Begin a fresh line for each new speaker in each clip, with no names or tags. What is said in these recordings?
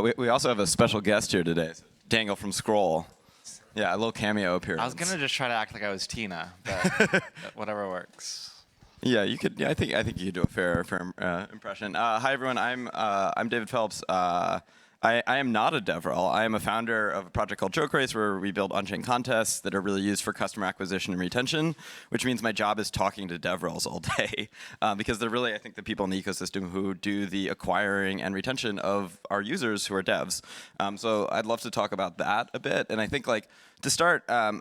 We also have a special guest here today, Daniel from Scroll. Yeah, a little cameo appearance.
I was gonna just try to act like I was Tina, but whatever works.
Yeah, you could. Yeah, I think you could do a fair impression. Hi everyone, I'm David Phelps. I am not a Devrel. I am a founder of a project called Joke Race, where we build on-chain contests that are really used for customer acquisition and retention, which means my job is talking to Devrels all day, because they're really, I think, the people in the ecosystem who do the acquiring and retention of our users who are devs. So I'd love to talk about that a bit. And I think, like, to start, I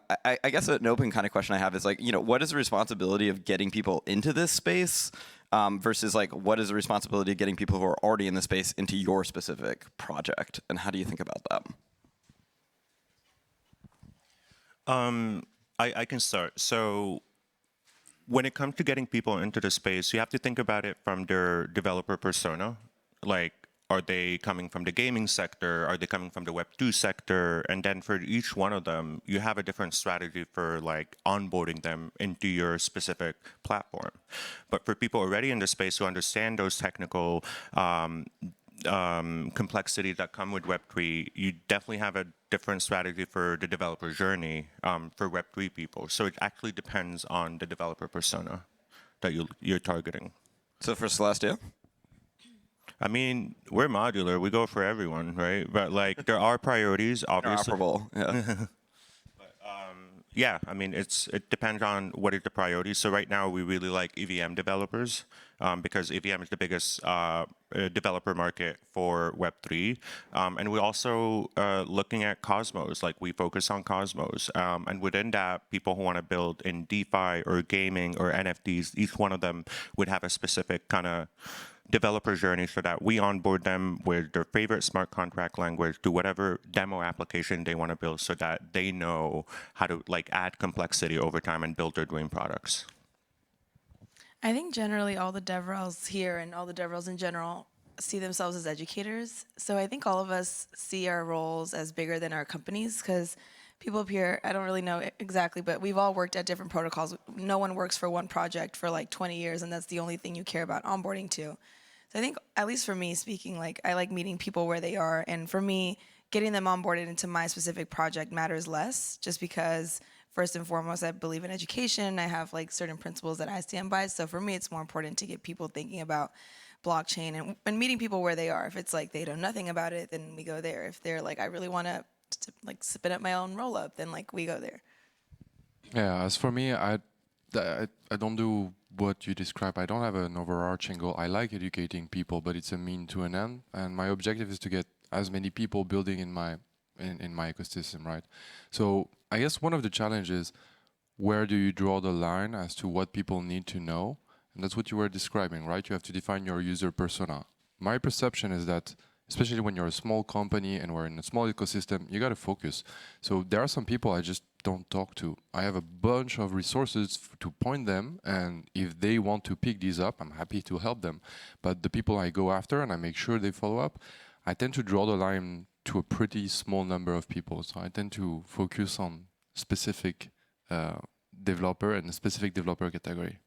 guess an open kind of question I have is, like, what is the responsibility of getting people into this space? Versus, like, what is the responsibility of getting people who are already in the space into your specific project, and how do you think about that?
I can start. So when it comes to getting people into the space, you have to think about it from their developer persona. Like, are they coming from the gaming sector? Are they coming from the Web2 sector? And then for each one of them, you have a different strategy for, like, onboarding them into your specific platform. But for people already in the space who understand those technical complexity that come with Web3, you definitely have a different strategy for the developer journey for Web3 people. So it actually depends on the developer persona that you're targeting.
So for Celestia?
I mean, we're modular. We go for everyone, right? But, like, there are priorities, obviously.
Interoperable, yeah.
Yeah, I mean, it depends on what is the priority. So right now, we really like EVM developers because EVM is the biggest developer market for Web3. And we're also looking at Cosmos. Like, we focus on Cosmos. And within that, people who want to build in DeFi or gaming or NFTs, each one of them would have a specific kind of developer journey so that we onboard them with their favorite smart contract language to whatever demo application they want to build so that they know how to, like, add complexity over time and build their dream products.
I think generally all the DevRels here and all the DevRels in general see themselves as educators. So I think all of us see our roles as bigger than our companies, because people up here, I don't really know exactly, but we've all worked at different protocols. No one works for one project for like 20 years, and that's the only thing you care about onboarding to. So I think, at least for me speaking, like, I like meeting people where they are. And for me, getting them onboarded into my specific project matters less, just because first and foremost, I believe in education. I have, like, certain principles that I stand by. So for me, it's more important to get people thinking about blockchain and meeting people where they are. If it's like they know nothing about it, then we go there. If they're like, I really want to, like, spin up my own roll up, then, like, we go there.
Yeah, as for me, I don't do what you describe. I don't have an overarching goal. I like educating people, but it's a mean to an end. And my objective is to get as many people building in my ecosystem, right? So I guess one of the challenges, where do you draw the line as to what people need to know? And that's what you were describing, right? You have to define your user persona. My perception is that, especially when you're a small company and we're in a small ecosystem, you got to focus. So there are some people I just don't talk to. I have a bunch of resources to point them, and if they want to pick these up, I'm happy to help them. But the people I go after and I make sure they follow up, I tend to draw the line to a pretty small number of people. So I tend to focus on specific developer and a specific developer category.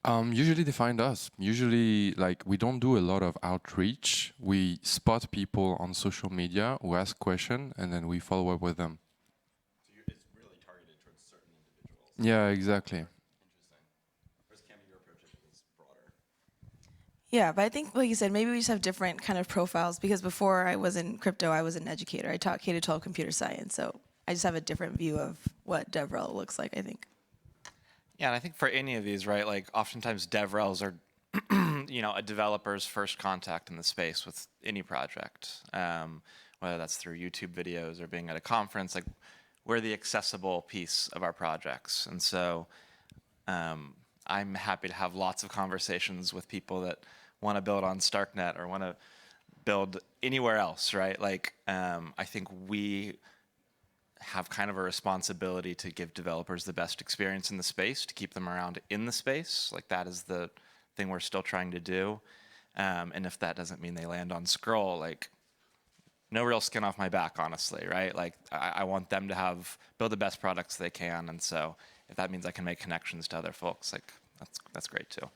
Usually they find us. Usually, like, we don't do a lot of outreach. We spot people on social media who ask questions, and then we follow up with them.
So it's really targeted towards certain individuals.
Yeah, exactly.
Interesting. Whereas Cammy, your approach is broader.
Yeah, but I think, like you said, maybe we just have different kind of profiles, because before I was in crypto, I was an educator. I taught K-12 computer science, so I just have a different view of what Devrel looks like, I think.
Yeah, and I think for any of these, right, like, oftentimes DevRels are, a developer's first contact in the space with any project, whether that's through YouTube videos or being at a conference. Like, we're the accessible piece of our projects. And so I'm happy to have lots of conversations with people that want to build on Starknet or want to build anywhere else, right? Like, I think we have kind of a responsibility to give developers the best experience in the space, to keep them around in the space. Like, that is the thing we're still trying to do. And if that doesn't mean they land on Scroll, like, no real skin off my back, honestly, right? Like, I want them to build the best products they can. And so if that means I can make connections to other folks, like, that's great too.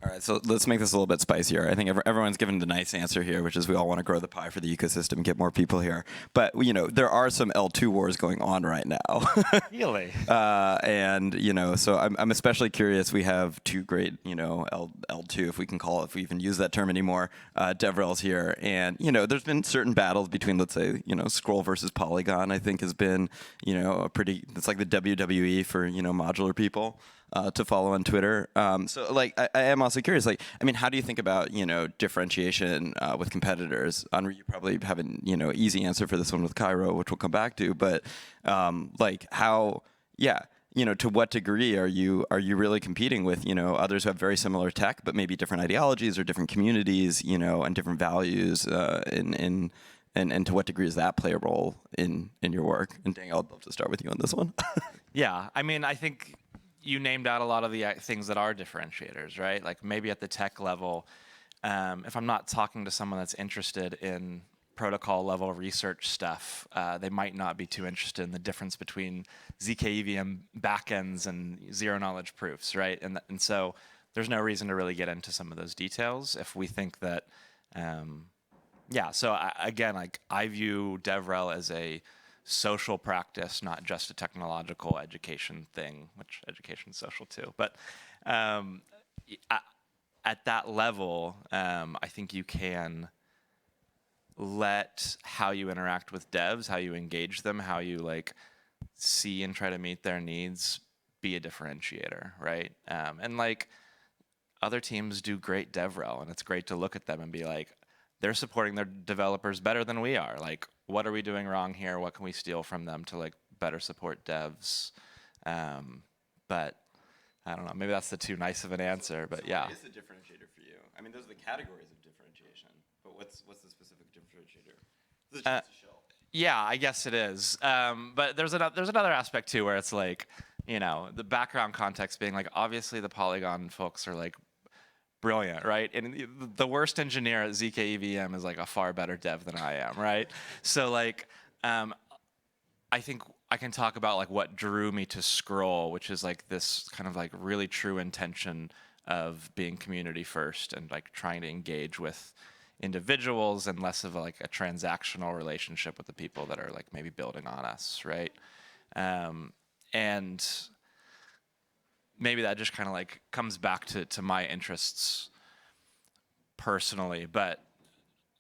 All right, so let's make this a little bit spicier. I think everyone's given the nice answer here, which is we all want to grow the pie for the ecosystem, get more people here. But there are some L2 wars going on right now.
Really?
And so I'm especially curious. We have two great, L2, if we can call it, if we even use that term anymore, Devrels here. And there's been certain battles between, let's say, Scroll versus Polygon. I think has been, it's like the WWE for modular people. To follow on Twitter. So I am also curious, how do you think about, differentiation with competitors? Henri, you probably have an, easy answer for this one with Cairo, which we'll come back to, but how, to what degree are you really competing with, others who have very similar tech, but maybe different ideologies or different communities, and different values and to what degree does that play a role in your work? And Daniel, I'd love to start with you on this one.
Yeah, I think you named out a lot of the things that are differentiators, right? Like maybe at the tech level, if I'm not talking to someone that's interested in protocol level research stuff, they might not be too interested in the difference between ZK EVM backends and zero knowledge proofs, right? And so there's no reason to really get into some of those details if we think that, so I view Devrel as a social practice, not just a technological education thing, which education is social too. But at that level, I think you can let how you interact with devs, how you engage them, how you see and try to meet their needs be a differentiator, right? And other teams do great Devrel, and it's great to look at them and be like, they're supporting their developers better than we are. What are we doing wrong here? What can we steal from them to better support devs? But I don't know. Maybe that's too nice of an answer. But yeah.
What is the differentiator for you? I mean, those are the categories of differentiation. But what's the specific differentiator? This is just a shell.
Yeah, I guess it is. But there's another aspect too, where it's the background context being obviously the Polygon folks are brilliant, right? And the worst engineer at ZK EVM is a far better dev than I am, right? So I think I can talk about what drew me to Scroll, which is this kind of really true intention of being community first and trying to engage with individuals and less of a transactional relationship with the people that are maybe building on us, right? And maybe that just kind of comes back to my interests personally, but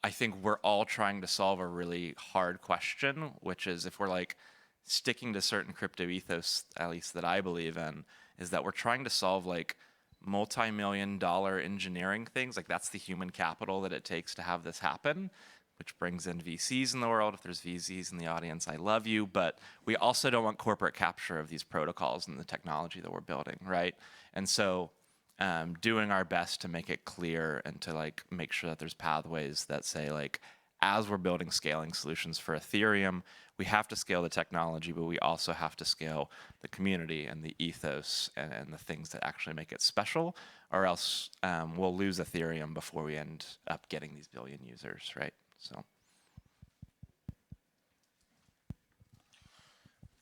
I think we're all trying to solve a really hard question, which is if we're sticking to certain crypto ethos, at least that I believe in, is that we're trying to solve multi-million-dollar engineering things. That's the human capital that it takes to have this happen, which brings in VCs in the world. If there's VCs in the audience, I love you. But we also don't want corporate capture of these protocols and the technology that we're building, right? And so doing our best to make it clear and to make sure that there's pathways that say as we're building scaling solutions for Ethereum, we have to scale the technology, but we also have to scale the community and the ethos and the things that actually make it special, or else we'll lose Ethereum before we end up getting these billion users, right? So.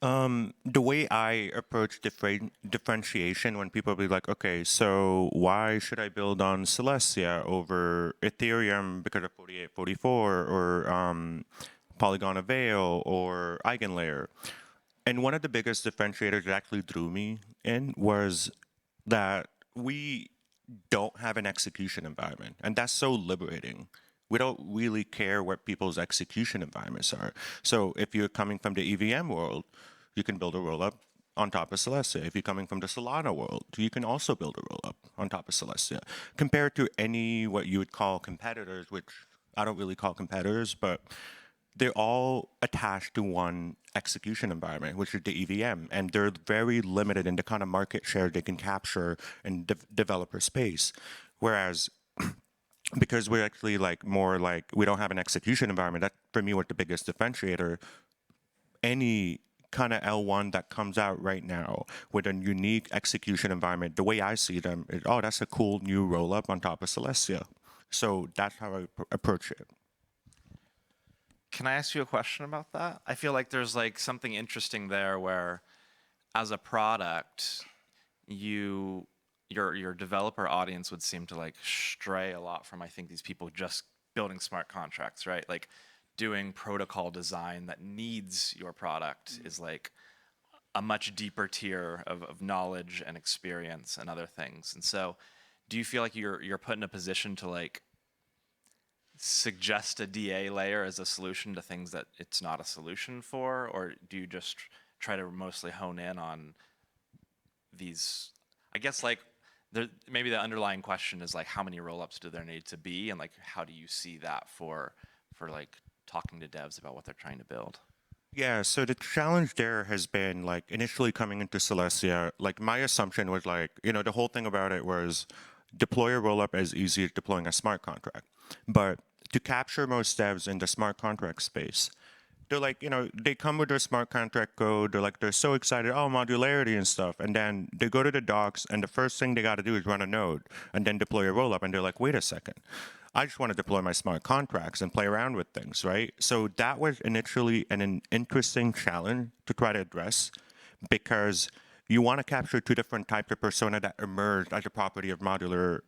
The way I approach differentiation when people be like, okay, so why should I build on Celestia over Ethereum because of 4844 or Polygon Avail or Eigenlayer? And one of the biggest differentiators that actually drew me in was that we don't have an execution environment, and that's so liberating. We don't really care what people's execution environments are. So if you're coming from the EVM world, you can build a rollup on top of Celestia. If you're coming from the Solana world, you can also build a rollup on top of Celestia. Compared to any what you would call competitors, which I don't really call competitors, but they're all attached to one execution environment, which is the EVM, and they're very limited in the kind of market share they can capture in developer space. Whereas because we're actually more we don't have an execution environment, that for me was the biggest differentiator. Any kind of L1 that comes out right now with a unique execution environment, the way I see them is, oh, that's a cool new roll-up on top of Celestia. So that's how I approach it.
Can I ask you a question about that? I feel like there's something interesting there where as a product, you your developer audience would seem to like stray a lot from, I think, these people just building smart contracts, right? Like doing protocol design that needs your product is like a much deeper tier of knowledge and experience and other things. And so do you feel like you're put in a position to like suggest a DA layer as a solution to things that it's not a solution for, or do you just try to mostly hone in on these, I guess, like maybe the underlying question is like how many rollups do there need to be, and like how do you see that for like talking to devs about what they're trying to build?
Yeah, so the challenge there has been like initially coming into Celestia, like my assumption was like, the whole thing about it was deploy a rollup as easy as deploying a smart contract. But to capture most devs in the smart contract space, they're like, they come with their smart contract code. They're so excited, oh, modularity and stuff. And then they go to the docs, and the first thing they got to do is run a node and then deploy a rollup. And they're like, wait a second. I just want to deploy my smart contracts and play around with things, right? So that was initially an interesting challenge to try to address because you want to capture two different types of persona that emerged as a property of modular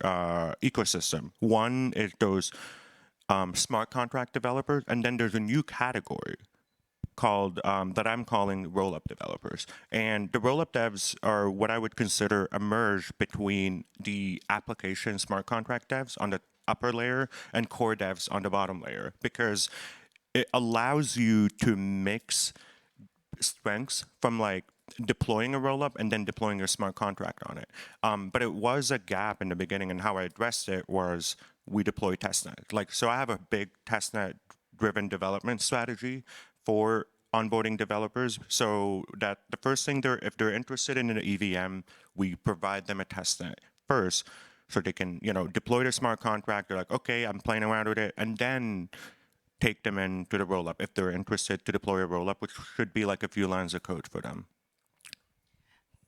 ecosystem. One is those smart contract developers, and then there's a new category called that I'm calling roll-up developers. And the roll-up devs are what I would consider a merge between the application smart contract devs on the upper layer and core devs on the bottom layer, because it allows you to mix strengths from like deploying a rollup and then deploying a smart contract on it. But it was a gap in the beginning, and how I addressed it was we deploy testnet. Like, so I have a big testnet-driven development strategy for onboarding developers, so that the first thing if they're interested in an EVM, we provide them a testnet first, so they can deploy their smart contract. They're like, okay, I'm playing around with it, and then take them into the rollup if they're interested to deploy a rollup, which should be like a few lines of code for them.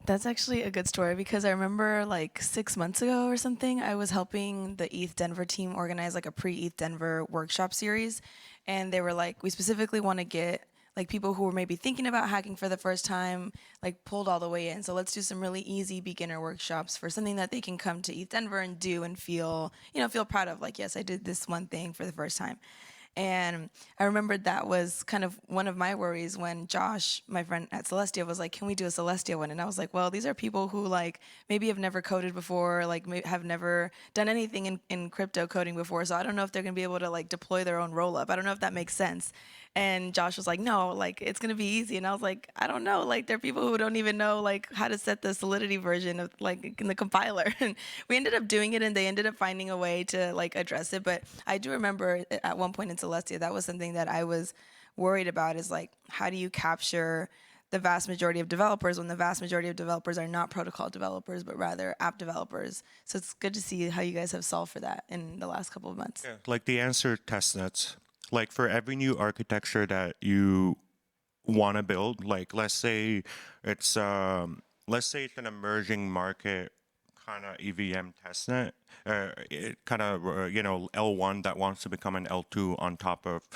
That's actually a good story because I remember like 6 months ago or something, I was helping the ETH Denver team organize like a pre-ETH Denver workshop series. And they were like, we specifically want to get like people who were maybe thinking about hacking for the first time, like pulled all the way in. So let's do some really easy beginner workshops for something that they can come to ETH Denver and do and feel proud of. Like, yes, I did this one thing for the first time. And I remembered that was kind of one of my worries when Josh, my friend at Celestia, was like, can we do a Celestia one? And I was like, well, these are people who like maybe have never coded before, like have never done anything in crypto coding before. So I don't know if they're going to be able to like deploy their own rollup. I don't know if that makes sense. And Josh was like, no, like it's going to be easy. And I was like, I don't know. Like there are people who don't even know like how to set the Solidity version of like in the compiler. And we ended up doing it, and they ended up finding a way to like address it. But I do remember at one point in Celestia, that was something that I was worried about, is like, how do you capture the vast majority of developers when the vast majority of developers are not protocol developers, but rather app developers? So it's good to see how you guys have solved for that in the last couple of months.
Yeah. Like the answer, testnets. Like for every new architecture that you want to build, like let's say it's an emerging market kind of EVM testnet, kind of L1 that wants to become an L2 on top of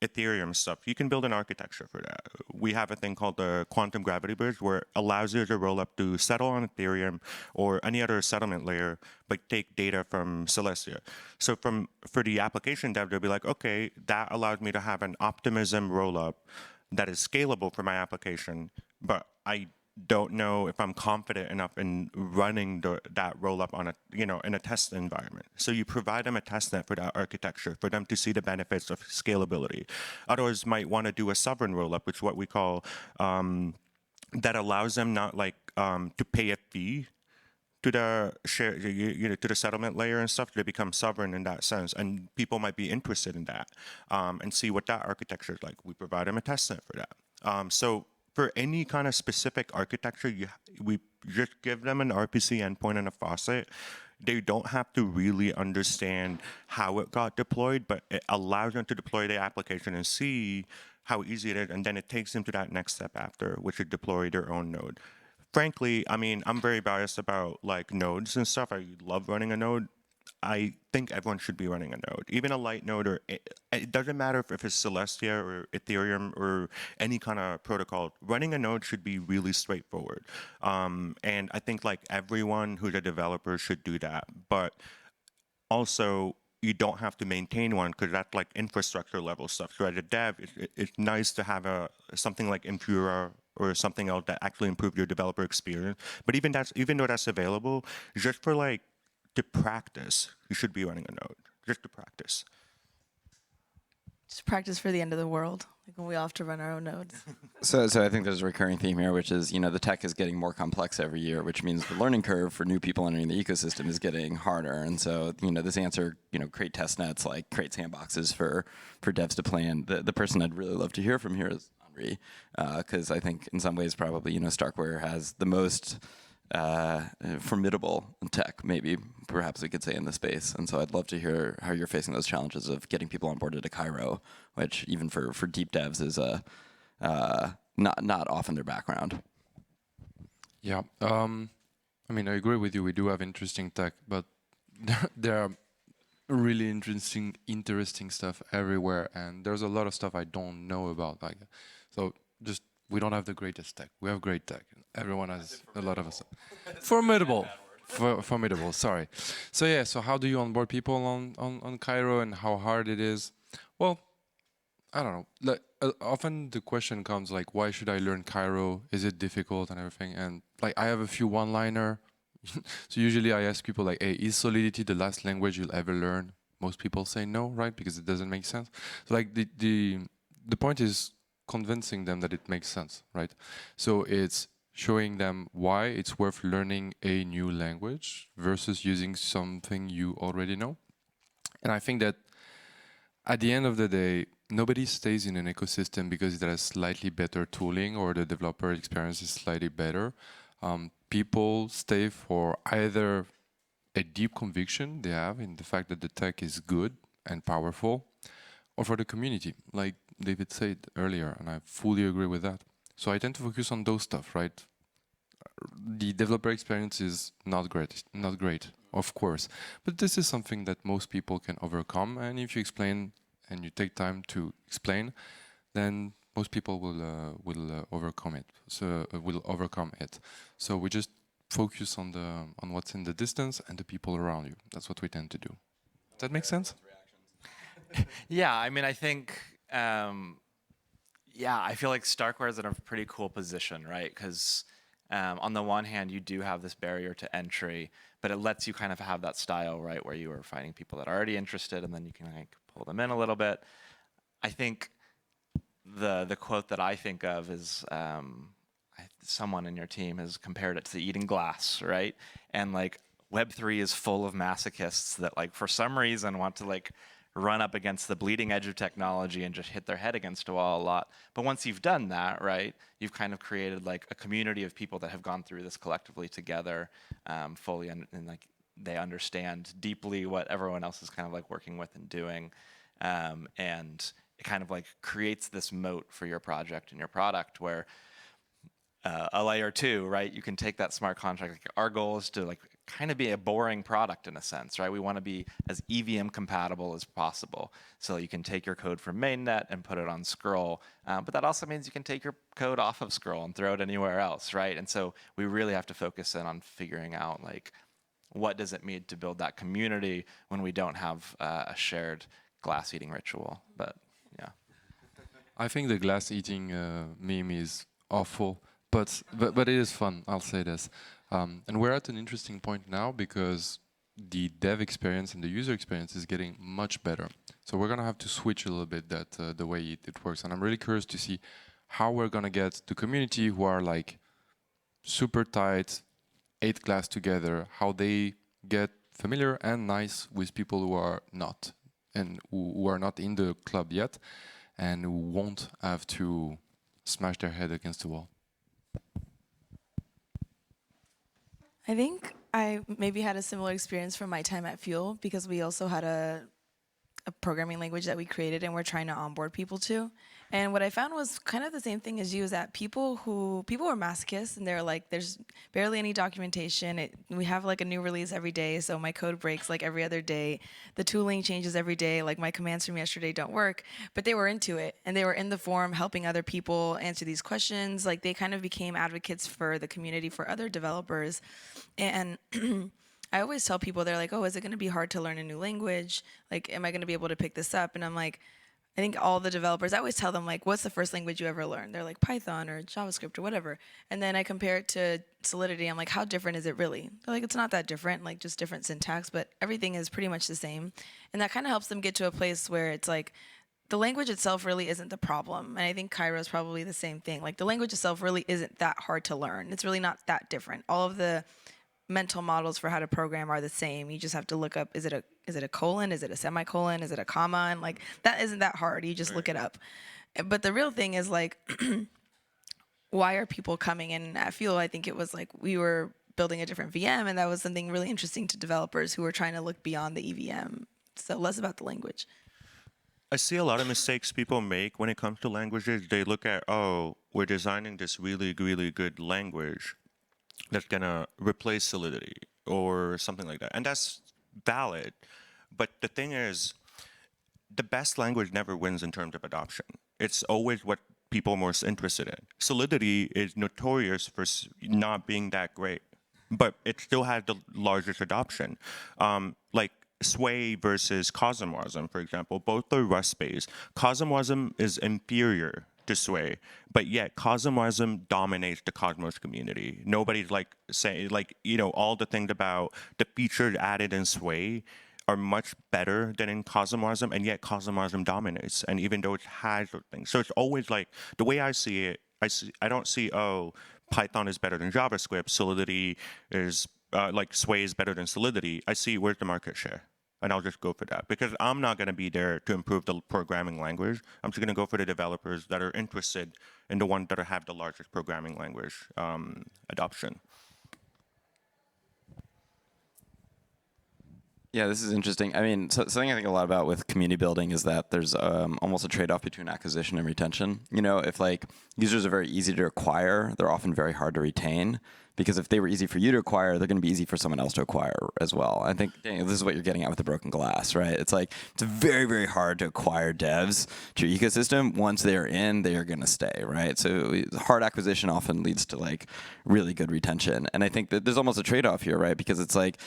Ethereum stuff. You can build an architecture for that. We have a thing called the quantum gravity bridge, where it allows you to roll up to settle on Ethereum or any other settlement layer, but take data from Celestia. So for the application dev, they'll be like, okay, that allows me to have an optimism rollup that is scalable for my application, but I don't know if I'm confident enough in running that rollup on in a test environment. So you provide them a testnet for that architecture for them to see the benefits of scalability. Others might want to do a sovereign rollup, which is what we call that allows them not like to pay a fee to the share, to the settlement layer and stuff. They become sovereign in that sense, and people might be interested in that and see what that architecture is like. We provide them a testnet for that. So for any kind of specific architecture, we just give them an RPC endpoint and a faucet. They don't have to really understand how it got deployed, but it allows them to deploy the application and see how easy it is, and then it takes them to that next step after, which is deploy their own node. Frankly, I mean, I'm very biased about like nodes and stuff. I love running a node. I think everyone should be running a node, even a light node, or it doesn't matter if it's Celestia or Ethereum or any kind of protocol. Running a node should be really straightforward, and I think like everyone who's a developer should do that. But also, you don't have to maintain one because that's like infrastructure level stuff. So as a dev, it's nice to have something like Infura or something else that actually improves your developer experience. But even though that's available, just for like to practice, you should be running a node just to practice.
Just practice for the end of the world, like when we all have to run our own nodes.
So I think there's a recurring theme here, which is, the tech is getting more complex every year, which means the learning curve for new people entering the ecosystem is getting harder. And so, this answer, create test nets, like create sandboxes for devs to play in. The person I'd really love to hear from here is Henri, because I think in some ways probably, Starkware has the most formidable tech, maybe perhaps we could say, in the space. And so I'd love to hear how you're facing those challenges of getting people onboarded to Cairo, which even for deep devs is not often their background.
Yeah, I mean, I agree with you. We do have interesting tech, but there are really interesting stuff everywhere, and there's a lot of stuff I don't know about. Like, so just we don't have the greatest tech. We have great tech. Everyone has a lot of us. Formidable. Formidable, sorry. So yeah, so how do you onboard people on Cairo, and how hard it is? Well, I don't know. Like, often the question comes like, why should I learn Cairo? Is it difficult and everything? And like, I have a few one-liner. So usually I ask people like, hey, is Solidity the last language you'll ever learn? Most people say no, right? Because it doesn't make sense. So like the point is convincing them that it makes sense, right? So it's showing them why it's worth learning a new language versus using something you already know. And I think that at the end of the day, nobody stays in an ecosystem because it has slightly better tooling or the developer experience is slightly better. People stay for either a deep conviction they have in the fact that the tech is good and powerful, or for the community, like David said earlier, and I fully agree with that. So I tend to focus on those stuff, right? The developer experience is not great, of course, but this is something that most people can overcome, and if you explain and you take time to explain, then most people will overcome it. So we just focus on what's in the distance and the people around you. That's what we tend to do. Does that make sense?
Yeah, I mean, I think, I feel like Starkware is in a pretty cool position, right? Because on the one hand, you do have this barrier to entry, but it lets you kind of have that style, right, where you are finding people that are already interested, and then you can like pull them in a little bit. I think the quote that I think of is someone in your team has compared it to eating glass, right? And like Web3 is full of masochists that like for some reason want to like run up against the bleeding edge of technology and just hit their head against a wall a lot. But once you've done that, right, you've kind of created like a community of people that have gone through this collectively together, fully, and like they understand deeply what everyone else is kind of like working with and doing. And it kind of like creates this moat for your project and your product where a layer 2, right? You can take that smart contract. Like our goal is to like kind of be a boring product in a sense, right? We want to be as EVM compatible as possible. So you can take your code from mainnet and put it on Scroll, but that also means you can take your code off of Scroll and throw it anywhere else, right? And so we really have to focus in on figuring out like what does it mean to build that community when we don't have a shared glass eating ritual. But yeah,
I think the glass eating meme is awful. But it is fun, I'll say this. And we're at an interesting point now because the dev experience and the user experience is getting much better. So we're going to have to switch a little bit the way it works. And I'm really curious to see how we're going to get the community who are like super tight, 8 class together, how they get familiar and nice with people who are not, and who are not in the club yet, and who won't have to smash their head against the wall.
I think I maybe had a similar experience from my time at Fuel because we also had a a programming language that we created and we're trying to onboard people to. And what I found was kind of the same thing as you, is that people were masochists, and they're like, there's barely any documentation. We have like a new release every day, so my code breaks like every other day. The tooling changes every day, like my commands from yesterday don't work. But they were into it, and they were in the forum helping other people answer these questions. Like they kind of became advocates for the community, for other developers. And I always tell people, they're like, oh, is it going to be hard to learn a new language? Like, am I going to be able to pick this up? And I'm like, I think all the developers, I always tell them, like, what's the first language you ever learned? They're like Python or JavaScript or whatever. And then I compare it to Solidity. I'm like, how different is it really? They're like, it's not that different, like just different syntax, but everything is pretty much the same. And that kind of helps them get to a place where it's like, the language itself really isn't the problem. And I think Cairo is probably the same thing. Like the language itself really isn't that hard to learn. It's really not that different. All of the mental models for how to program are the same. You just have to look up, is it a colon, is it a semicolon, is it a comma? And like that isn't that hard. You just look it up. But the real thing is like, why are people coming in at Fuel? I think it was like we were building a different VM, and that was something really interesting to developers who were trying to look beyond the EVM. So less about the language.
I see a lot of mistakes people make when it comes to languages. They look at, oh, we're designing this really, really good language that's going to replace Solidity or something like that. And that's valid. But the thing is, the best language never wins in terms of adoption. It's always what people are most interested in. Solidity is notorious for not being that great, but it still has the largest adoption. Like Sway versus Cosmwasm, for example, both are Rust-based. Cosmwasm is inferior to Sway, but yet Cosmwasm dominates the Cosmos community. Nobody's like saying, like, you know, all the things about the features added in Sway are much better than in Cosmwasm, and yet Cosmwasm dominates. And even though it has those things, so it's always like the way I see it. I don't see, oh, Python is better than JavaScript. Solidity is like Sway is better than Solidity. I see where's the market share, and I'll just go for that because I'm not going to be there to improve the programming language. I'm just going to go for the developers that are interested in the ones that have the largest programming language adoption.
Yeah, this is interesting. I mean, something I think a lot about with community building is that there's almost a trade-off between acquisition and retention. You know, if like users are very easy to acquire, they're often very hard to retain. Because if they were easy for you to acquire, they're going to be easy for someone else to acquire as well. I think Daniel, this is what you're getting at with the broken glass, right? It's like it's very, very hard to acquire devs to your ecosystem. Once they're in, they are going to stay, right? So hard acquisition often leads to like really good retention. And I think that there's almost a trade-off here, right? Because it's like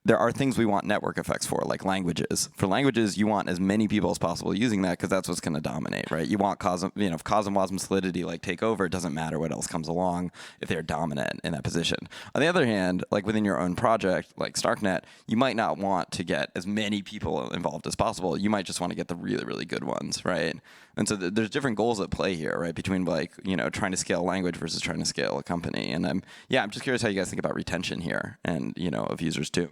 there are things we want network effects for, like languages. For languages, you want as many people as possible using that because that's what's going to dominate, right? You want if Cosmwasm Solidity like take over, it doesn't matter what else comes along if they're dominant in that position. On the other hand, like within your own project, like StarkNet, you might not want to get as many people involved as possible. You might just want to get the really, really good ones, right? And so there's different goals at play here, right? Between like, you know, trying to scale a language versus trying to scale a company. And I'm just curious how you guys think about retention here and, you know, of users too.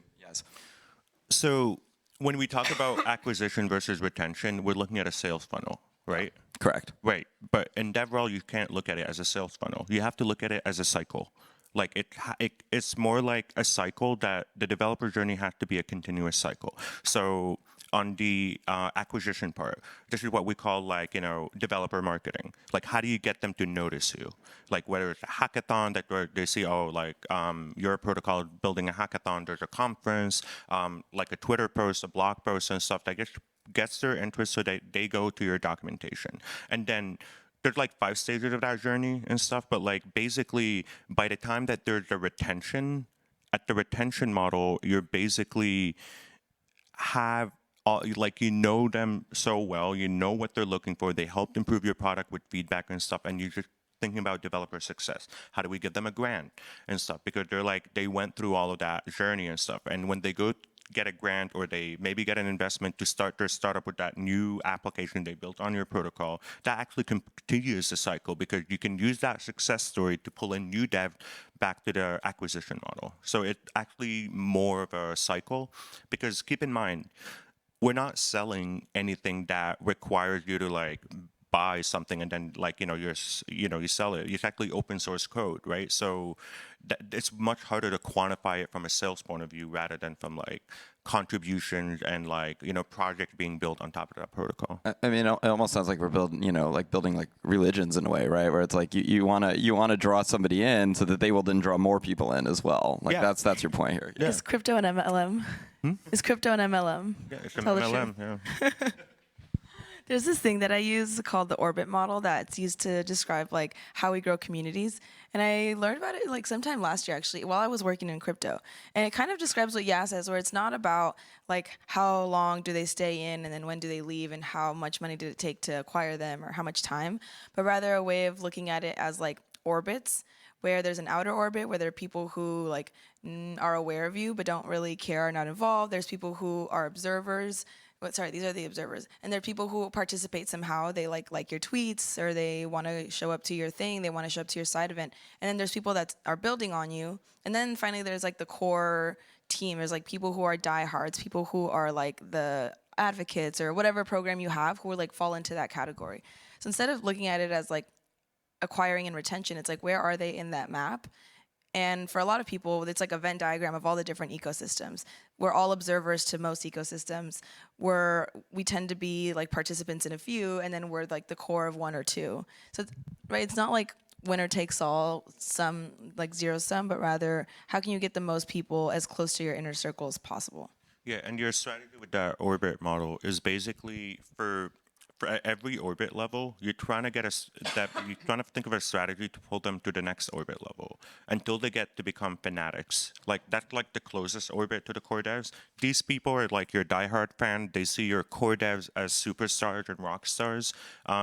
So when we talk about acquisition versus retention, we're looking at a sales funnel, right?
Correct.
Right. But in Devrel, you can't look at it as a sales funnel. You have to look at it as a cycle. Like it's more like a cycle that the developer journey has to be a continuous cycle. So on the acquisition part, this is what we call like, you know, developer marketing. Like how do you get them to notice you? Like whether it's a hackathon that they see, oh, like your protocol building a hackathon, there's a conference, like a Twitter post, a blog post and stuff that gets their interest so that they go to your documentation. And then there's like 5 stages of that journey and stuff, but like basically by the time that there's a retention, at the retention model, you're basically like you know them so well, you know what they're looking for, they helped improve your product with feedback and stuff, and you're just thinking about developer success. How do we give them a grant and stuff? Because they're like, they went through all of that journey and stuff, and when they go get a grant or they maybe get an investment to start their startup with that new application they built on your protocol, that actually continues the cycle because you can use that success story to pull in new dev back to the acquisition model. So it's actually more of a cycle because keep in mind, we're not selling anything that requires you to like buy something and then like you sell it. It's actually open source code, right? So it's much harder to quantify it from a sales point of view rather than from like contributions and like project being built on top of that protocol.
I mean, it almost sounds like we're building like religions in a way, right? Where it's like you wanna draw somebody in so that they will then draw more people in as well. Like
Yeah.
that's your point here.
Yeah.
Is crypto an MLM? Is crypto an MLM?
Yeah, it's an
Tell the
MLM. Yeah.
There's this thing that I use called the orbit model that's used to describe like how we grow communities. And I learned about it like sometime last year actually while I was working in crypto. And it kind of describes what Yas says, where it's not about like how long do they stay in and then when do they leave and how much money did it take to acquire them or how much time, but rather a way of looking at it as like orbits, where there's an outer orbit where there are people who like are aware of you but don't really care, are not involved. There's people who are observers. These are the observers. And there are people who participate somehow. They like your tweets, or they want to show up to your thing. They want to show up to your side event. And then there's people that are building on you. And then finally there's like the core team. There's like people who are diehards, people who are like the advocates or whatever program you have who like fall into that category. So instead of looking at it as like acquiring and retention, it's like, where are they in that map? And for a lot of people, it's like a Venn diagram of all the different ecosystems. We're all observers to most ecosystems. We tend to be like participants in a few, and then we're like the core of one or two. So, right, it's not like winner takes all, some like zero sum, but rather how can you get the most people as close to your inner circle as possible?
Yeah, and your strategy with that orbit model is basically for every orbit level, you're trying to you're trying to think of a strategy to pull them to the next orbit level until they get to become fanatics. Like that's like the closest orbit to the core devs. These people are like your diehard fan. They see your core devs as superstars and rock stars.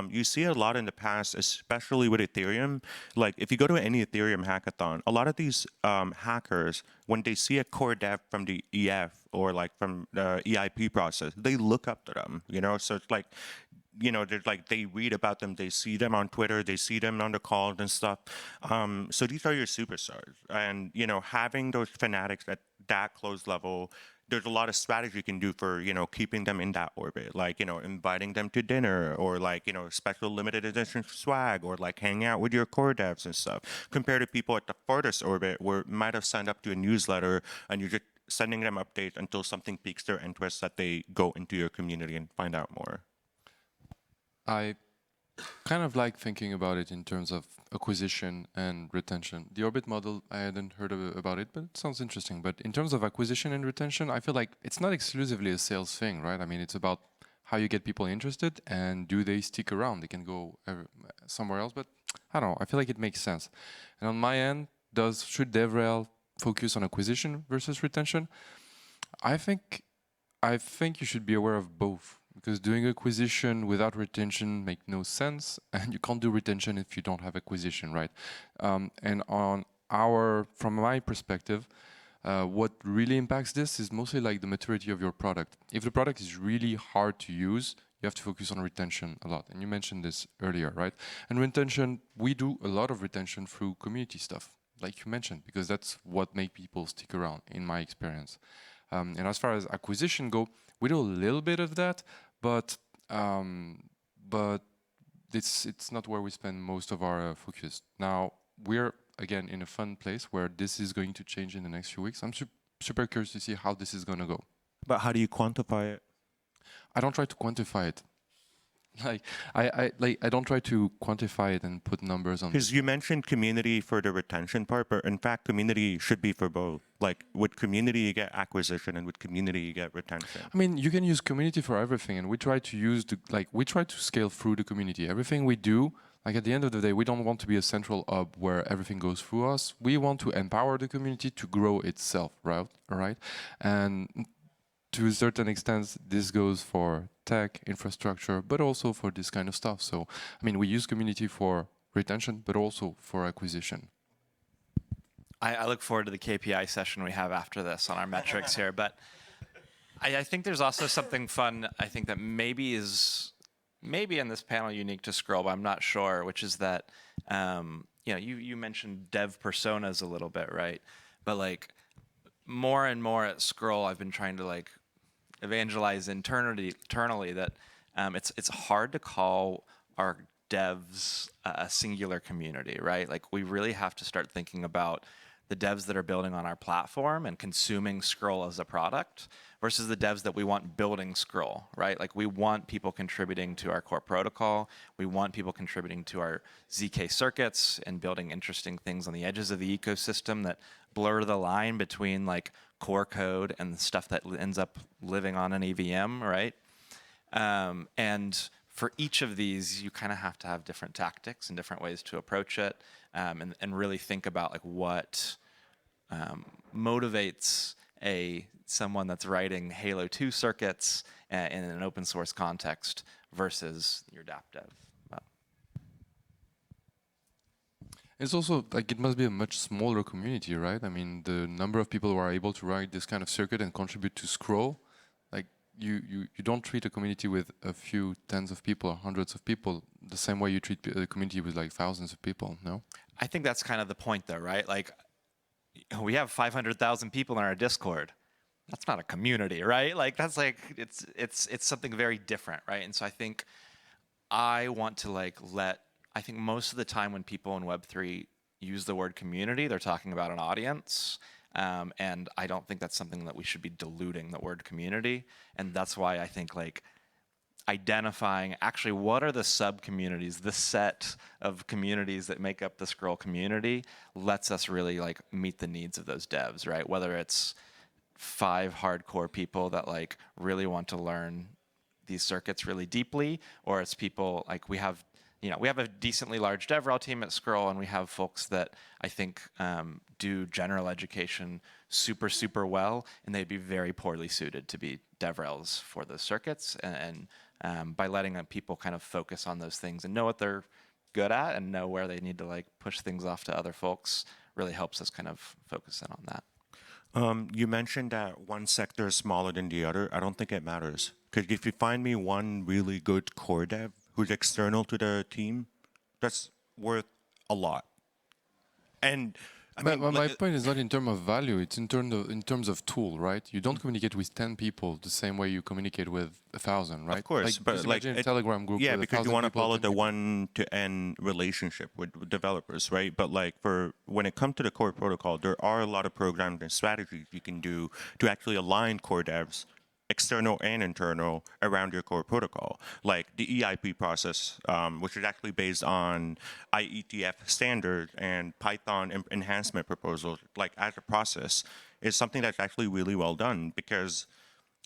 You see a lot in the past, especially with Ethereum. Like if you go to any Ethereum hackathon, a lot of these hackers, when they see a core dev from the EF or like from the EIP process, they look up to them. So it's like, they're like, they read about them, they see them on Twitter, they see them on the calls and stuff. So these are your superstars. And, having those fanatics at that close level, there's a lot of strategy you can do for, keeping them in that orbit, like, inviting them to dinner or like, special limited edition swag or like hanging out with your core devs and stuff, compared to people at the farthest orbit where might have signed up to a newsletter and you're just sending them updates until something piques their interest that they go into your community and find out more.
I kind of like thinking about it in terms of acquisition and retention. The orbit model, I hadn't heard about it, but it sounds interesting. But in terms of acquisition and retention, I feel like it's not exclusively a sales thing, right? I mean, it's about how you get people interested and do they stick around? They can go somewhere else, but I don't know. I feel like it makes sense. And on my end, should Devrel focus on acquisition versus retention? I think you should be aware of both. Because doing acquisition without retention makes no sense, and you can't do retention if you don't have acquisition, right? And from my perspective, what really impacts this is mostly like the maturity of your product. If the product is really hard to use, you have to focus on retention a lot. And you mentioned this earlier, right? And retention, we do a lot of retention through community stuff, like you mentioned, because that's what makes people stick around, in my experience. And as far as acquisition go, we do a little bit of that, but it's not where we spend most of our focus. Now, we're, again, in a fun place where this is going to change in the next few weeks. I'm super curious to see how this is going to go.
But how do you quantify it?
I don't try to quantify it. I don't try to quantify it and put numbers on.
Because you mentioned community for the retention part, but in fact, community should be for both. Like with community, you get acquisition, and with community, you get retention.
I mean, you can use community for everything, and we try to scale through the community. Everything we do, like at the end of the day, we don't want to be a central hub where everything goes through us. We want to empower the community to grow itself, right? All right, and to a certain extent, this goes for tech, infrastructure, but also for this kind of stuff. So, I mean, we use community for retention, but also for acquisition.
I look forward to the KPI session we have after this on our metrics here. But I think there's also something fun, I think that maybe in this panel unique to Scroll, but I'm not sure, which is that, you mentioned dev personas a little bit, right? But like more and more at Scroll, I've been trying to like evangelize internally that it's hard to call our devs a singular community, right? Like we really have to start thinking about the devs that are building on our platform and consuming Scroll as a product versus the devs that we want building Scroll, right? Like we want people contributing to our core protocol. We want people contributing to our ZK circuits and building interesting things on the edges of the ecosystem that blur the line between like core code and the stuff that ends up living on an EVM, right? And for each of these, you kind of have to have different tactics and different ways to approach it, and really think about like what motivates someone that's writing Halo 2 circuits in an open source context versus your dApp dev.
It's also like it must be a much smaller community, right? I mean, the number of people who are able to write this kind of circuit and contribute to Scroll, like you don't treat a community with a few tens of people or hundreds of people the same way you treat a community with like thousands of people, no?
I think that's kind of the point though, right? Like we have 500,000 people in our Discord. That's not a community, right? Like that's like, it's something very different, right? And so I think I want to I think most of the time when people in Web3 use the word community, they're talking about an audience. And I don't think that's something that we should be diluting the word community. And that's why I think like identifying actually what are the sub-communities, the set of communities that make up the Scroll community lets us really like meet the needs of those devs, right? Whether it's 5 hardcore people that like really want to learn these circuits really deeply, or it's people like we have a decently large Devrel team at Scroll, and we have folks that I think do general education super, super well, and they'd be very poorly suited to be Devrels for those circuits. And by letting people kind of focus on those things and know what they're good at and know where they need to like push things off to other folks really helps us kind of focus in on that.
You mentioned that one sector is smaller than the other. I don't think it matters. Because if you find me one really good core dev who's external to the team, that's worth a lot. And I
But
mean,
my point is not in terms of value, it's in terms of tool, right? You don't communicate with 10 people the same way you communicate with 1,000, right?
of course,
like,
but
just
like
imagine a Telegram group
yeah,
with
because you
1,000
want to
people,
follow
10
the
people.
one-to-end relationship with developers, right? But like when it comes to the core protocol, there are a lot of programs and strategies you can do to actually align core devs, external and internal, around your core protocol. Like the EIP process, which is actually based on IETF standards and Python enhancement proposals, like as a process, is something that's actually really well done. Because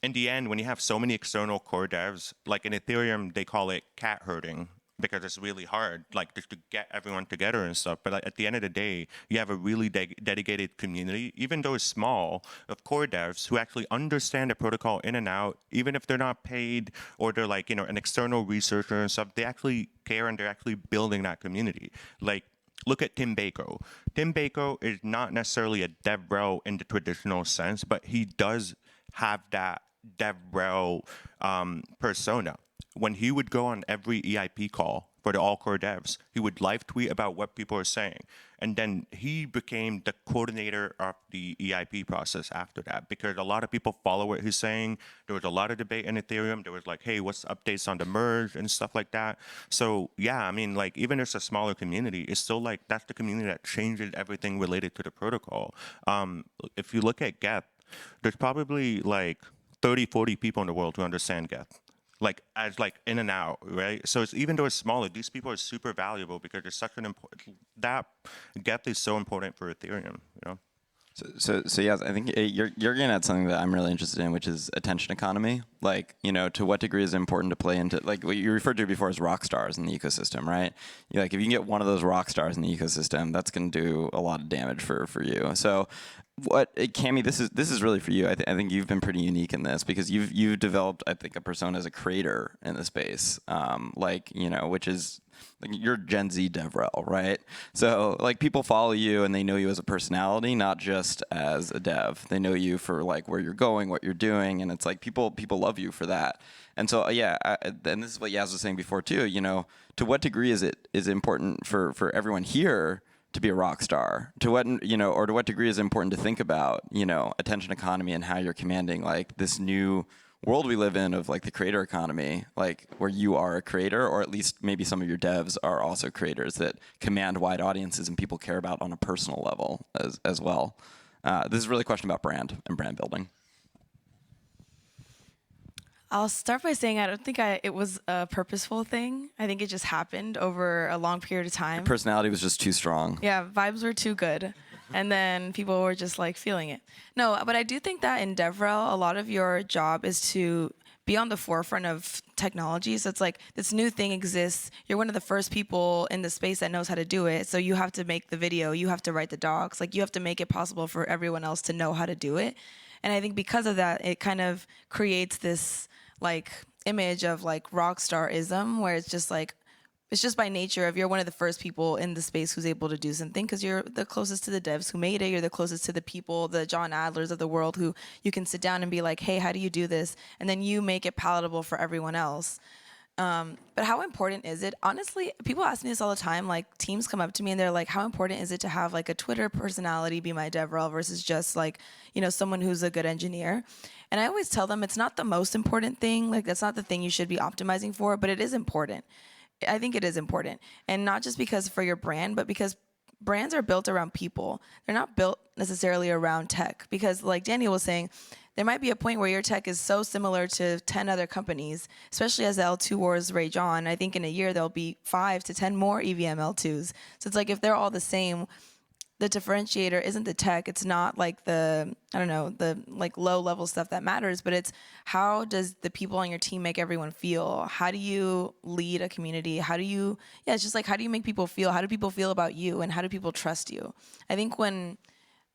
in the end, when you have so many external core devs, like in Ethereum, they call it cat herding, because it's really hard, like just to get everyone together and stuff. But like, at the end of the day, you have a really dedicated community, even though it's small, of core devs who actually understand the protocol in and out, even if they're not paid or they're like, an external researcher and stuff. They actually care and they're actually building that community. Like, look at Tim Bako. Tim Bako is not necessarily a DevRel in the traditional sense, but he does have that DevRel persona. When he would go on every EIP call for the all-core devs, he would live tweet about what people are saying. And then he became the coordinator of the EIP process after that, because a lot of people follow what he's saying. There was a lot of debate in Ethereum. There was like, hey, what's updates on the merge and stuff like that. So yeah, I mean, like even if it's a smaller community, it's still like that's the community that changes everything related to the protocol. If you look at Geth, there's probably like 30, 40 people in the world who understand Geth. Like as like in and out, right? So it's, even though it's smaller, these people are super valuable because it's such an important, that Geth is so important for Ethereum,
So yes, I think you're getting at something that I'm really interested in, which is attention economy. Like, to what degree is it important to play into, like what you referred to before as rock stars in the ecosystem, right? Like if you can get one of those rock stars in the ecosystem, that's going to do a lot of damage for you. So Cami, this is really for you. I think you've been pretty unique in this because you've developed, I think, a persona as a creator in the space, which is like you're Gen Z Devrel, right? So like people follow you and they know you as a personality, not just as a dev. They know you for like where you're going, what you're doing, and it's like people love you for that. And so and this is what Yaz was saying before too. To what degree is it important for everyone here to be a rock star? To what to what degree is it important to think about attention economy and how you're commanding like this new world we live in of like the creator economy, like where you are a creator, or at least maybe some of your devs are also creators that command wide audiences and people care about on a personal level as well. This is really a question about brand and brand building.
I'll start by saying I don't think it was a purposeful thing. I think it just happened over a long period of time.
Personality was just too strong.
Yeah, vibes were too good. And then people were just like feeling it. No, but I do think that in Devrel, a lot of your job is to be on the forefront of technology. So it's like this new thing exists. You're one of the first people in the space that knows how to do it. So you have to make the video, you have to write the docs, like you have to make it possible for everyone else to know how to do it. And I think because of that, it kind of creates this like image of like rock starism, where it's just like, it's just by nature if you're one of the first people in the space who's able to do something because you're the closest to the devs who made it, you're the closest to the people, the John Adlers of the world, who you can sit down and be like, hey, how do you do this? And then you make it palatable for everyone else. But how important is it? Honestly, people ask me this all the time. Like teams come up to me and they're like, how important is it to have like a Twitter personality be my DevRel versus just like, you know, someone who's a good engineer? And I always tell them it's not the most important thing. Like that's not the thing you should be optimizing for, but it is important. I think it is important. And not just because for your brand, but because brands are built around people. They're not built necessarily around tech. Because like Daniel was saying, there might be a point where your tech is so similar to 10 other companies, especially as the L2 wars rage on. I think in a year, there'll be 5 to 10 more EVM L2s. So it's like if they're all the same, the differentiator isn't the tech. It's not like the, I don't know, the like low level stuff that matters, but it's how does the people on your team make everyone feel? How do you lead a community? How do you, yeah, it's just like, how do you make people feel? How do people feel about you? And how do people trust you? I think when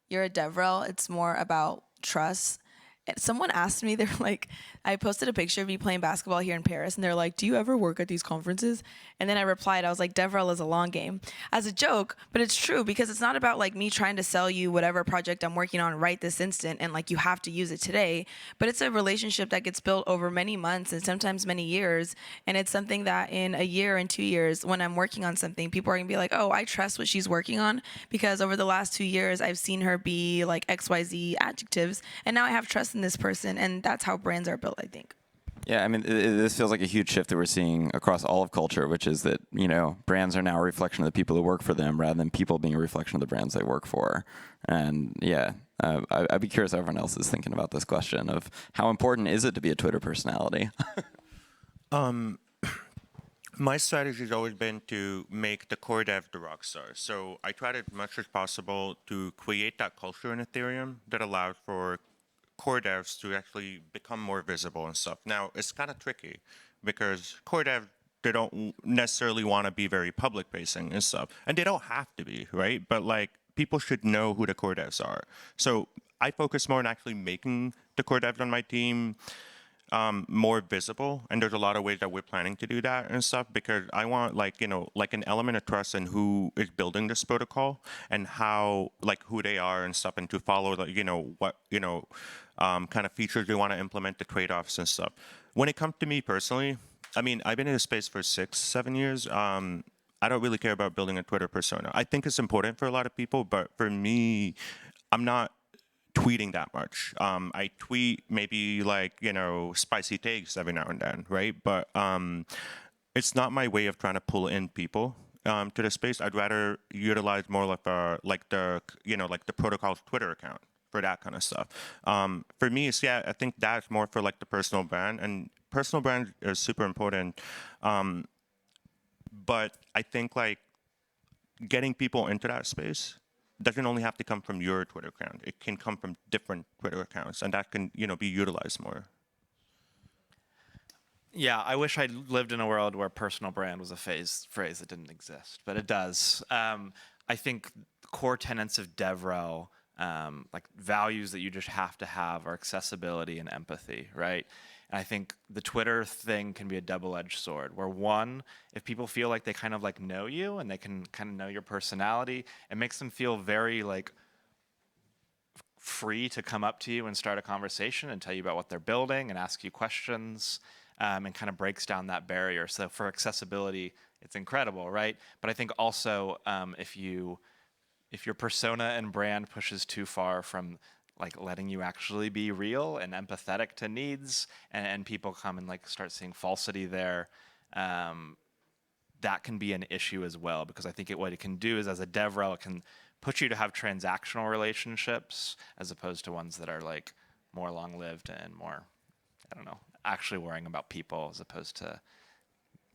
you're a DevRel, it's more about trust. Someone asked me, they're like, I posted a picture of me playing basketball here in Paris, and they're like, do you ever work at these conferences? And then I replied, I was like, DevRel is a long game. As a joke, but it's true, because it's not about like me trying to sell you whatever project I'm working on right this instant, and like you have to use it today, but it's a relationship that gets built over many months and sometimes many years, and it's something that in a year and 2 years, when I'm working on something, people are gonna be like, oh, I trust what she's working on, because over the last 2 years, I've seen her be like XYZ adjectives, and now I have trust in this person, and that's how brands are built, I think.
Yeah, I mean, this feels like a huge shift that we're seeing across all of culture, which is that, you know, brands are now a reflection of the people who work for them rather than people being a reflection of the brands they work for. And yeah, I'd be curious how everyone else is thinking about this question of how important is it to be a Twitter personality?
My strategy has always been to make the core dev the rock star. So I tried as much as possible to create that culture in Ethereum that allows for core devs to actually become more visible and stuff. Now, it's kind of tricky because core dev, they don't necessarily want to be very public facing and stuff. And they don't have to be, right? But like people should know who the core devs are. So I focus more on actually making the core devs on my team more visible, and there's a lot of ways that we're planning to do that and stuff, because I want like, you know, like an element of trust in who is building this protocol and how, like who they are and stuff, and to follow the, you know, what, you know, kind of features we want to implement, the trade-offs and stuff. When it comes to me personally, I mean, I've been in the space for 6-7 years. I don't really care about building a Twitter persona. I think it's important for a lot of people, but for me, I'm not tweeting that much. I tweet maybe like, you know, spicy takes every now and then, right? But it's not my way of trying to pull in people to the space. I'd rather utilize more like the you know, like the protocol's Twitter account for that kind of stuff. For me, it's, yeah, I think that's more for like the personal brand, and personal brand is super important. But I think like getting people into that space doesn't only have to come from your Twitter account. It can come from different Twitter accounts, and that can, you know, be utilized more.
Yeah, I wish I lived in a world where personal brand was a phrase that didn't exist, but it does. I think core tenets of DevRel, like values that you just have to have, are accessibility and empathy, right? And I think the Twitter thing can be a double-edged sword, where one, if people feel like they kind of like know you and they can kind of know your personality, it makes them feel very like free to come up to you and start a conversation and tell you about what they're building and ask you questions, and kind of breaks down that barrier. So for accessibility, it's incredible, right? But I think also if your persona and brand pushes too far from like letting you actually be real and empathetic to needs, and people come and like start seeing falsity there, that can be an issue as well, because I think what it can do is, as a Devrel, it can put you to have transactional relationships as opposed to ones that are like more long-lived and more, I don't know, actually worrying about people as opposed to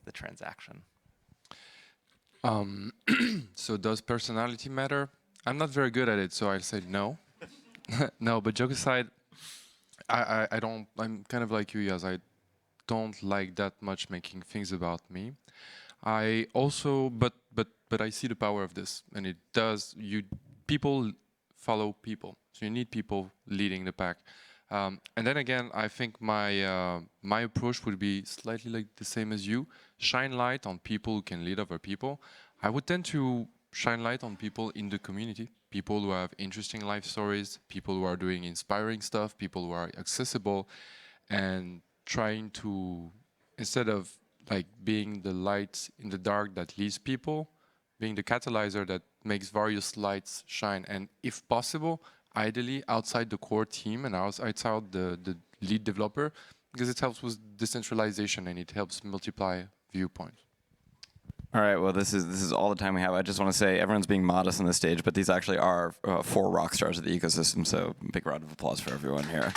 the transaction.
So does personality matter? I'm not very good at it, so I'll say no. No, but joke aside, I don't, I'm kind of like you, Yaz. I don't like that much making things about me. I also, but I see the power of this, and it does. People follow people, so you need people leading the pack. And then again, I think my approach would be slightly like the same as you. Shine light on people who can lead other people. I would tend to shine light on people in the community, people who have interesting life stories, people who are doing inspiring stuff, people who are accessible, and trying to, instead of like being the light in the dark that leads people, being the catalyzer that makes various lights shine, and if possible, ideally outside the core team and outside the lead developer, because it helps with decentralization and it helps multiply viewpoints.
All right, well, this is all the time we have. I just want to say everyone's being modest on the stage, but these actually are 4 rock stars of the ecosystem, so big round of applause for everyone here.